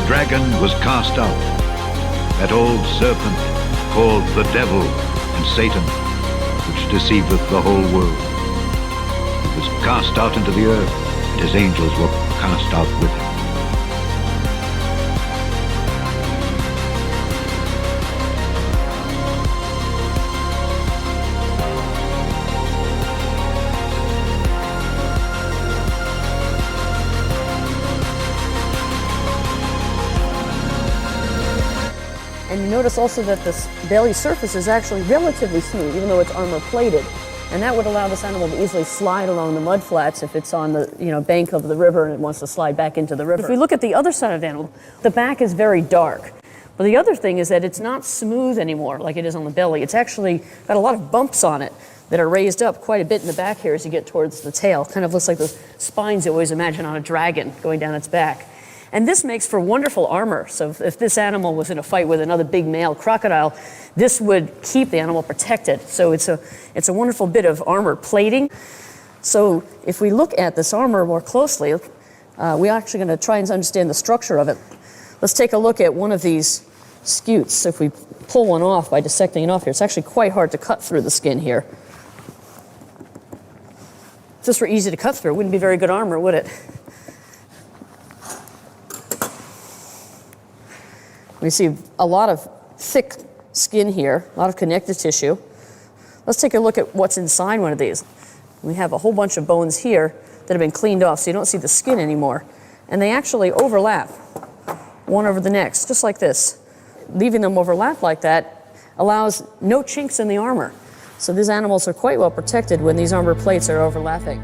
dragon was cast out, that old serpent called the devil and Satan, which deceiveth the whole world. He was cast out into the earth, and his angels were cast out with him. And you notice also that this belly surface is actually relatively smooth, even though it's armor plated. And that would allow this animal to easily slide along the mud flats if it's on the bank of the river and it wants to slide back into the river. If we look at the other side of the animal, the back is very dark. But the other thing is that it's not smooth anymore like it is on the belly. It's actually got a lot of bumps on it that are raised up quite a bit in the back here as you get towards the tail. Kind of looks like those spines you always imagine on a dragon going down its back. And this makes for wonderful armor. So if this animal was in a fight with another big male crocodile, this would keep the animal protected. So it's a wonderful bit of armor plating. So if we look at this armor more closely, we're actually going to try and understand the structure of it. Let's take a look at one of these scutes. So if we pull one off by dissecting it off here, it's actually quite hard to cut through the skin here. If this were easy to cut through, it wouldn't be very good armor, would it? We see a lot of thick skin here, a lot of connective tissue. Let's take a look at what's inside one of these. We have a whole bunch of bones here that have been cleaned off, so you don't see the skin anymore. And they actually overlap, one over the next, just like this. Leaving them overlap like that allows no chinks in the armor. So these animals are quite well protected when these armor plates are overlapping.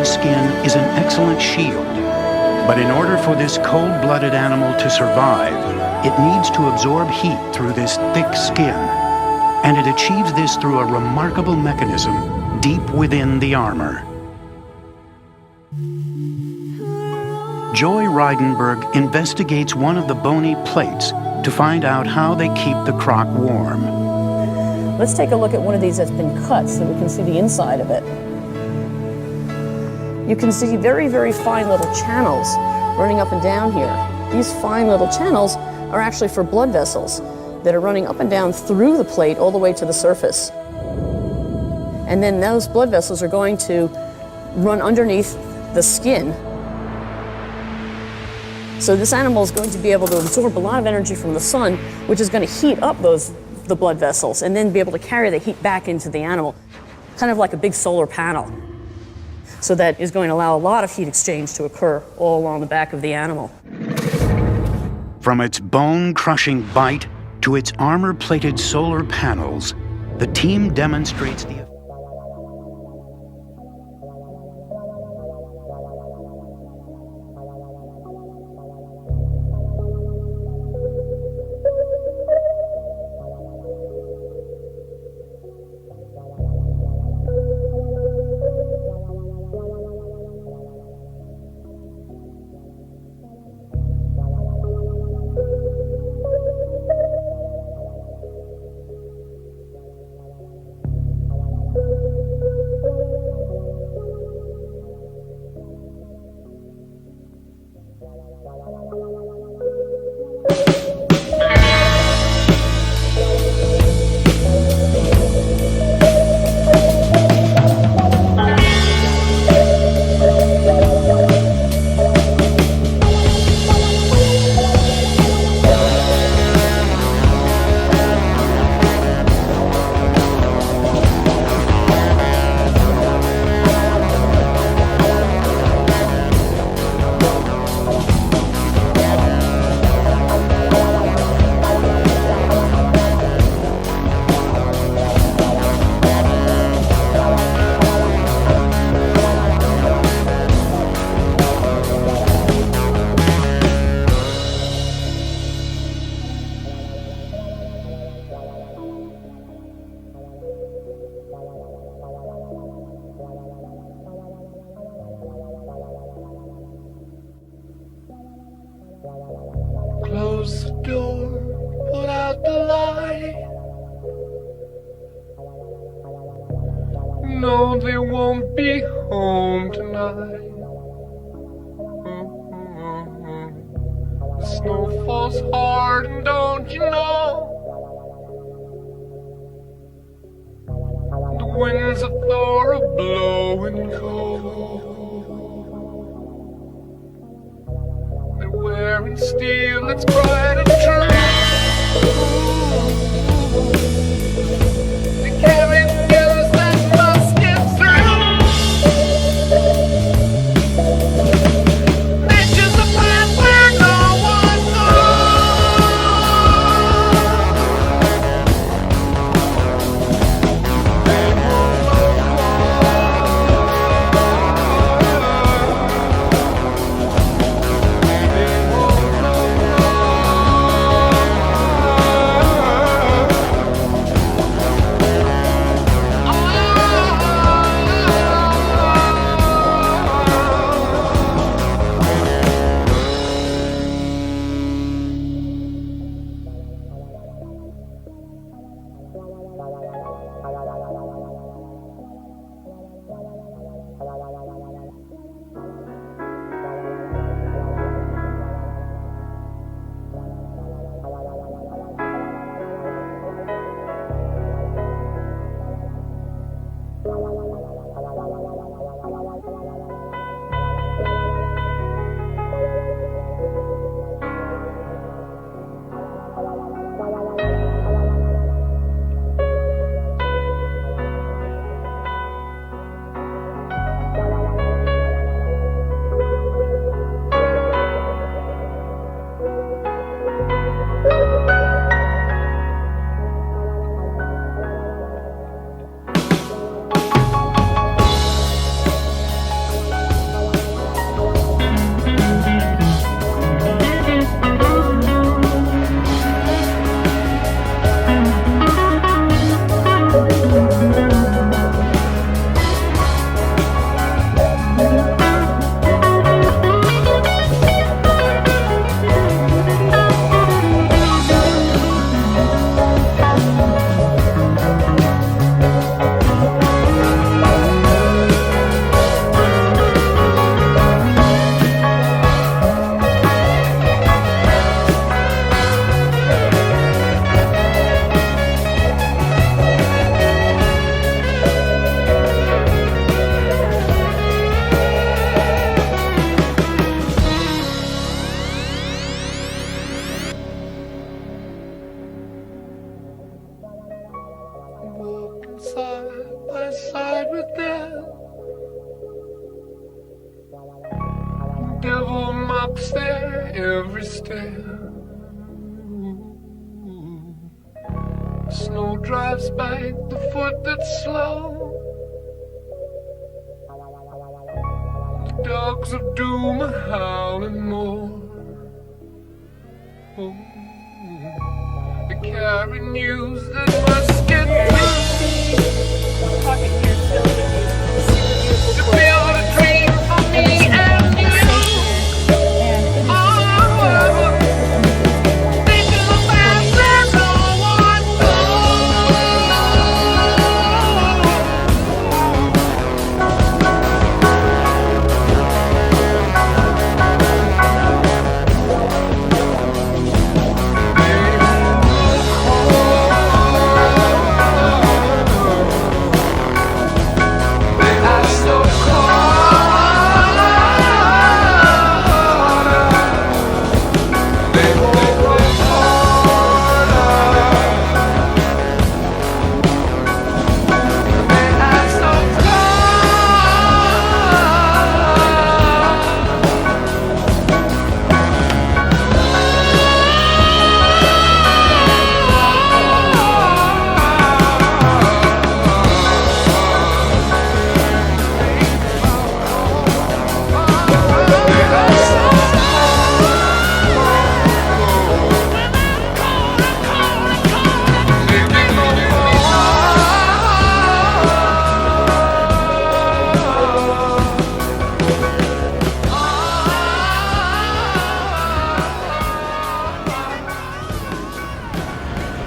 bony skin is an excellent shield. But in order for this cold-blooded animal to survive, it needs to absorb heat through this thick skin. And it achieves this through a remarkable mechanism deep within the armor. Joy Reidenberg investigates one of the bony plates to find out how they keep the croc warm. Let's take a look at one of these that's been cut so we can see the inside of it. You can see very, very fine little channels running up and down here. These fine little channels are actually for blood vessels that are running up and down through the plate all the way to the surface. And then those blood vessels are going to run underneath the skin. So this animal is going to be able to absorb a lot of energy from the sun, which is going to heat up the blood vessels and then be able to carry the heat back into the animal, kind of like a big solar panel. So that is going to allow a lot of heat exchange to occur all along the back of the animal. From its bone-crushing bite to its armor-plated solar panels, the team demonstrates the Close the door, put out the light. No, they won't be home tonight. The snow falls hard, and don't you know? The winds of Thor are blowing cold. Wearing steel that's bright and true. They carry skills that must get through. Nature's a path where no one walking side by side with them. Devil mocks their every step. Snow drives back the foot that's slow. The dogs of doom are howling more. Oh, they carry news that must get through. To build a dream for me and you.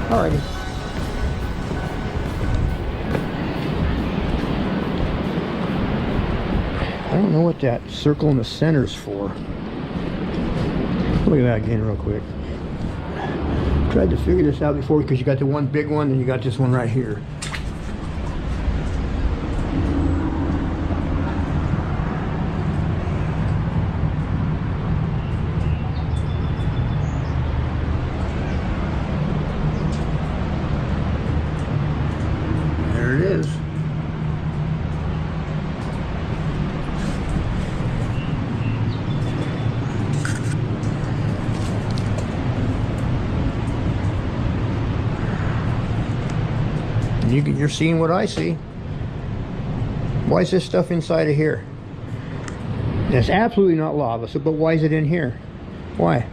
Alrighty. I don't know what that circle in the center's for. Look at that again real quick. Tried to figure this out before because you got the one big one and you got this one right here. There it is. You're seeing what I see. Why is this stuff inside of here? It's absolutely not lava, so but why is it in here? Why?